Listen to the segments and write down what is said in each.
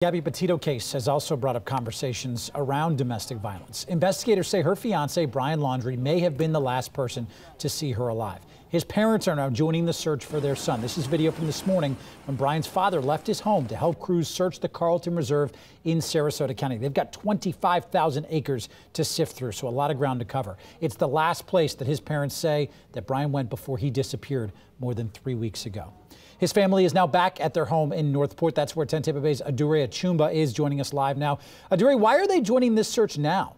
Gabby-petito-case has also brought up conversations around domestic violence. Investigators say her fiance, Brian Laundrie, may have been the last person to see her alive. His parents are now joining the search for their son. This is video from this morning when Brian's father left his home to help crews search the Carlton Reserve in Sarasota County. They've got 25,000 acres to sift through, so a lot of ground to cover. It's the last place that his parents say that Brian went before he disappeared more than 3 weeks ago. His family is now back at their home in Northport. That's where 10 Tampa Bay's Adure Achumba is joining us live now. Adure, why are they joining this search now?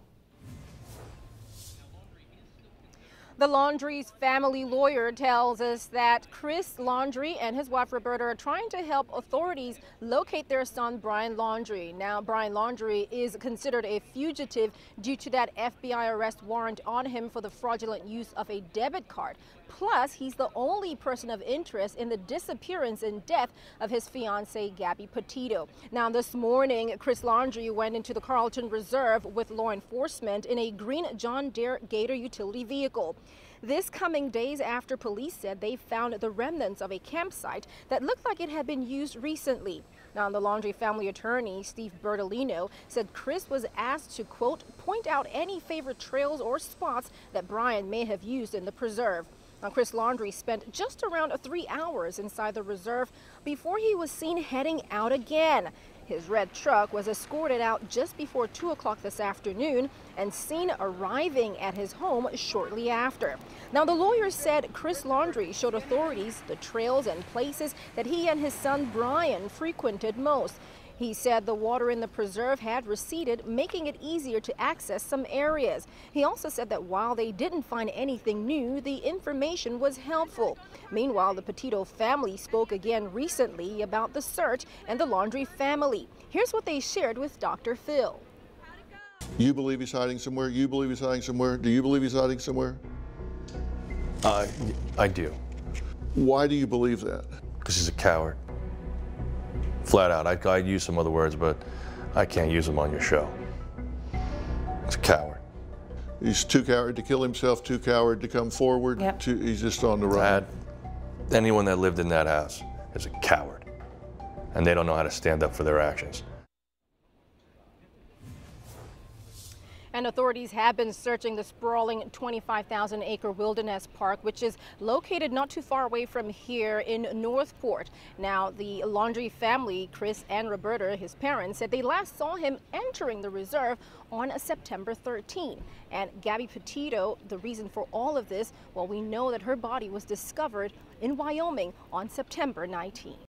The Laundrie's family lawyer tells us that Chris Laundrie and his wife Roberta are trying to help authorities locate their son Brian Laundrie. Now, Brian Laundrie is considered a fugitive due to that FBI arrest warrant on him for the fraudulent use of a debit card. Plus, he's the only person of interest in the disappearance and death of his fiancée, Gabby Petito. Now, this morning, Chris Laundrie went into the Carlton Reserve with law enforcement in a green John Deere Gator utility vehicle. This coming days after police said they found the remnants of a campsite that looked like it had been used recently. Now, the Laundrie family attorney, Steve Bertolino, said Chris was asked to, quote, point out any favorite trails or spots that Brian may have used in the preserve. Now, Chris Laundrie spent just around 3 hours inside the reserve before he was seen heading out again. His red truck was escorted out just before 2 o'clock this afternoon and seen arriving at his home shortly after. Now, the lawyer said Chris Laundrie showed authorities the trails and places that he and his son Brian frequented most. He said the water in the preserve had receded, making it easier to access some areas. He also said that while they didn't find anything new, the information was helpful. Meanwhile, the Petito family spoke again recently about the search and the Laundrie family. Here's what they shared with Dr. Phil. You believe he's hiding somewhere? You believe he's hiding somewhere? Do you believe he's hiding somewhere? I do. Why do you believe that? Because he's a coward. Flat out. I'd use some other words, but I can't use them on your show. He's a coward. He's too coward to kill himself, too coward to come forward. Yep. He's just on the run. Anyone that lived in that house is a coward, and they don't know how to stand up for their actions. And authorities have been searching the sprawling 25,000-acre wilderness park, which is located not too far away from here in Northport. Now, the Laundrie family, Chris and Roberta, his parents, said they last saw him entering the reserve on September 13. And Gabby Petito, the reason for all of this, well, we know that her body was discovered in Wyoming on September 19.